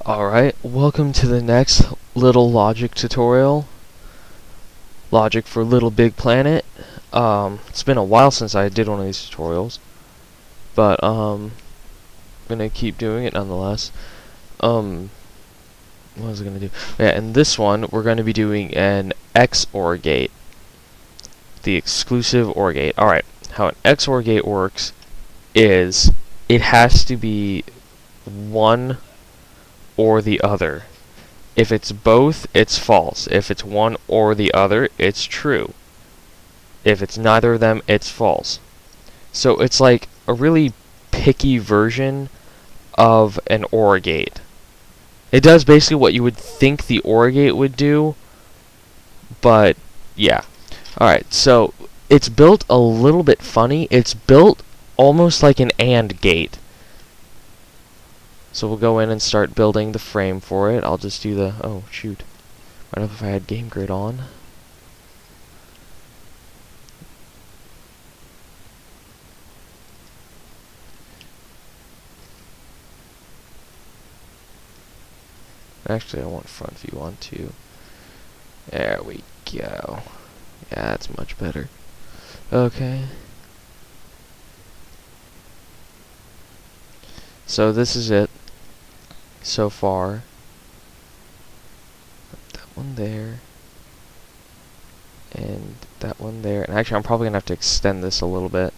Alright, welcome to the next little logic tutorial. Logic for Little Big Planet. It's been a while since I did one of these tutorials, but I'm gonna keep doing it nonetheless. What was I gonna do? Yeah, in this one we're gonna be doing an XOR gate. The exclusive OR gate. Alright, how an XOR gate works is it has to be one or the other. If it's both, it's false. If it's one or the other, it's true. If it's neither of them, it's false. So it's like a really picky version of an OR gate. It does basically what you would think the OR gate would do, but yeah. Alright, so it's built a little bit funny. It's built almost like an AND gate. So we'll go in and start building the frame for it. I'll just do the... oh, shoot. What if I had Game Grid on? Actually, I want front view on too. There we go. Yeah, that's much better. Okay. So this is it so far. That one there. And that one there. And actually, I'm probably going to have to extend this a little bit.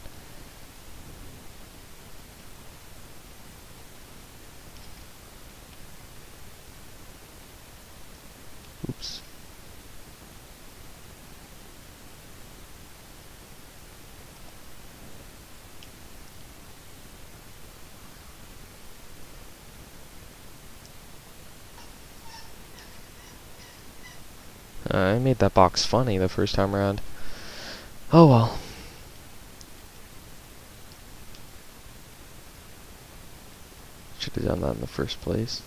Oops. I made that box funny the first time around. Oh well. Should have done that in the first place.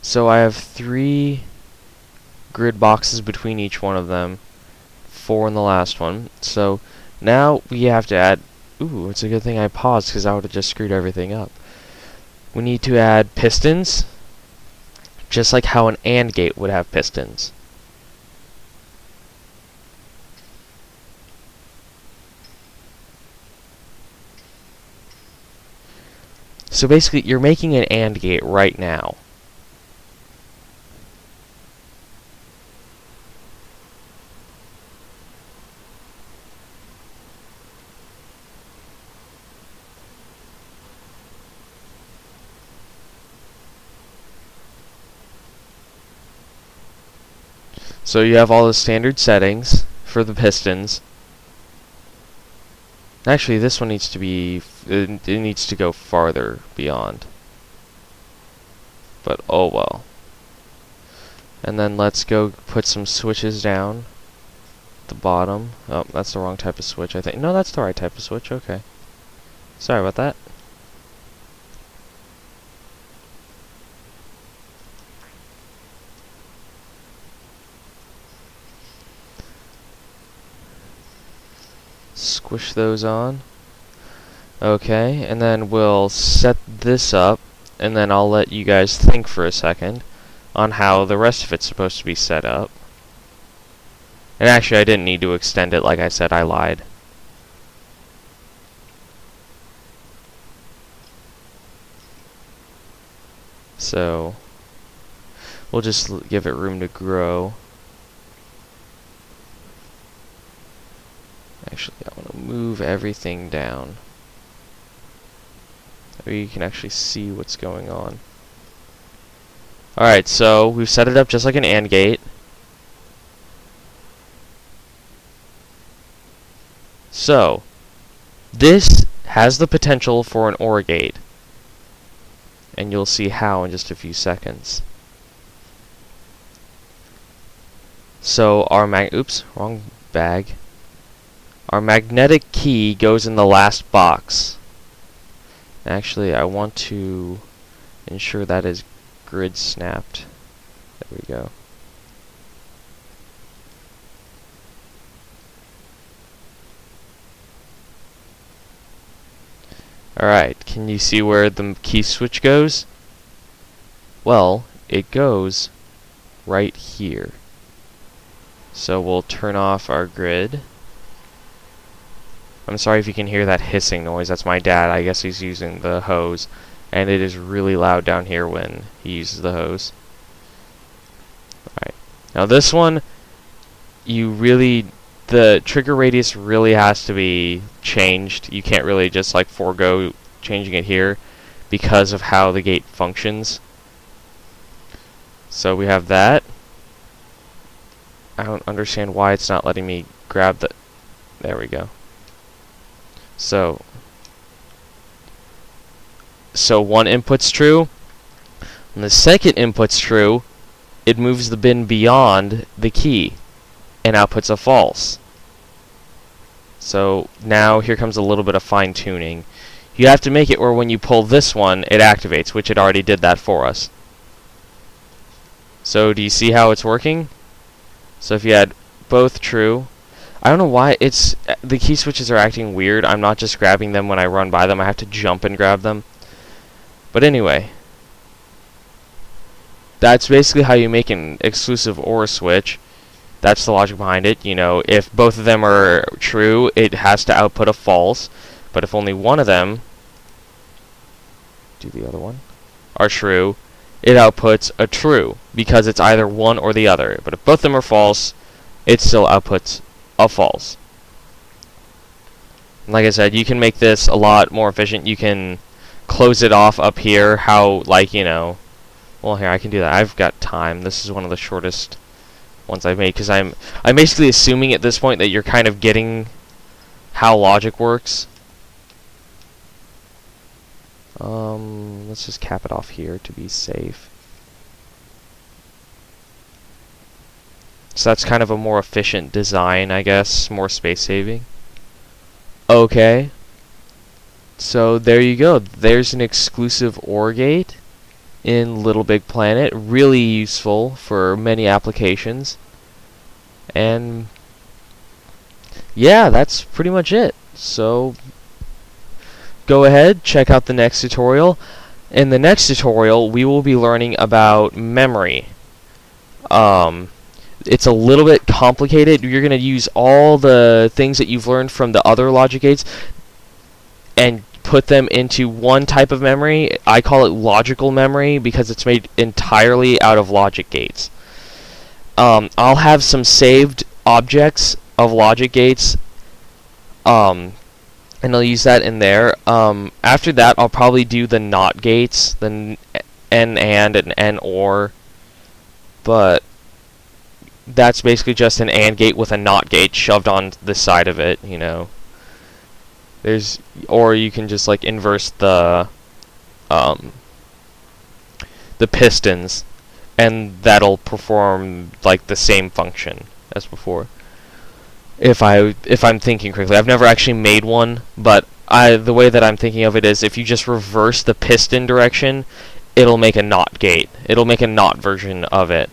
So I have 3 grid boxes between each one of them. 4 in the last one. So now we have to add... ooh, it's a good thing I paused because I would have just screwed everything up. We need to add pistons, just like how an AND gate would have pistons. So basically, you're making an AND gate right now. So you have all the standard settings for the pistons. Actually, this one needs to be... it needs to go farther beyond. But oh well. And then let's go put some switches down at the bottom. Oh, that's the wrong type of switch, I think. No, that's the right type of switch. Okay. Sorry about that. Squish those on. Okay, and then we'll set this up, and then I'll let you guys think for a second on how the rest of it's supposed to be set up. And actually, I didn't need to extend it, like I said, I lied. So, we'll just give it room to grow. Actually, I want to move everything down. Maybe you can actually see what's going on. Alright, so we've set it up just like an AND gate. So, this has the potential for an OR gate. And you'll see how in just a few seconds. So our oops, wrong bag. Our magnetic key goes in the last box. Actually, I want to ensure that is grid snapped. There we go. Alright, can you see where the key switch goes? Well, it goes right here. So we'll turn off our grid. I'm sorry if you can hear that hissing noise. That's my dad. I guess he's using the hose. And it is really loud down here when he uses the hose. Alright. Now this one, the trigger radius really has to be changed. You can't really just like forego changing it here because of how the gate functions. So we have that. I don't understand why it's not letting me grab the... There we go. So one input's true. When the second input's true, it moves the bin beyond the key and outputs a false. So now here comes a little bit of fine-tuning. You have to make it where when you pull this one, it activates, which it already did that for us. So do you see how it's working? So if you had both true, I don't know why the key switches are acting weird. I'm not just grabbing them when I run by them. I have to jump and grab them. But anyway, that's basically how you make an exclusive OR switch. That's the logic behind it. You know, if both of them are true, it has to output a false. But if only one of them, do the other one, are true, it outputs a true because it's either one or the other. But if both of them are false, it still outputs a false. Like I said, you can make this a lot more efficient. You can close it off up here. How, like, you know, well, here I can do that. I've got time. This is one of the shortest ones I've made because I'm basically assuming at this point that you're kind of getting how logic works. Let's just cap it off here to be safe. So that's kind of a more efficient design, I guess, more space saving. Okay. So there you go. There's an exclusive OR gate in Little Big Planet. Really useful for many applications. And yeah, that's pretty much it. So go ahead, check out the next tutorial. In the next tutorial, we will be learning about memory. It's a little bit complicated. You're going to use all the things that you've learned from the other logic gates and put them into one type of memory. I call it logical memory because it's made entirely out of logic gates. I'll have some saved objects of logic gates, and I'll use that in there. After that, I'll probably do the NOT gates, the N and N OR, but that's basically just an AND gate with a NOT gate shoved on the side of it, you know. Or you can just like inverse the pistons, and that'll perform like the same function as before. If I'm thinking correctly, I've never actually made one, but the way that I'm thinking of it is if you just reverse the piston direction, it'll make a NOT gate. It'll make a NOT version of it.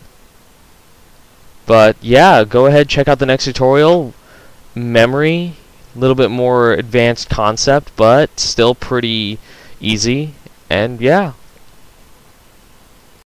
But yeah, go ahead, check out the next tutorial. Memory, a little bit more advanced concept, but still pretty easy. And yeah.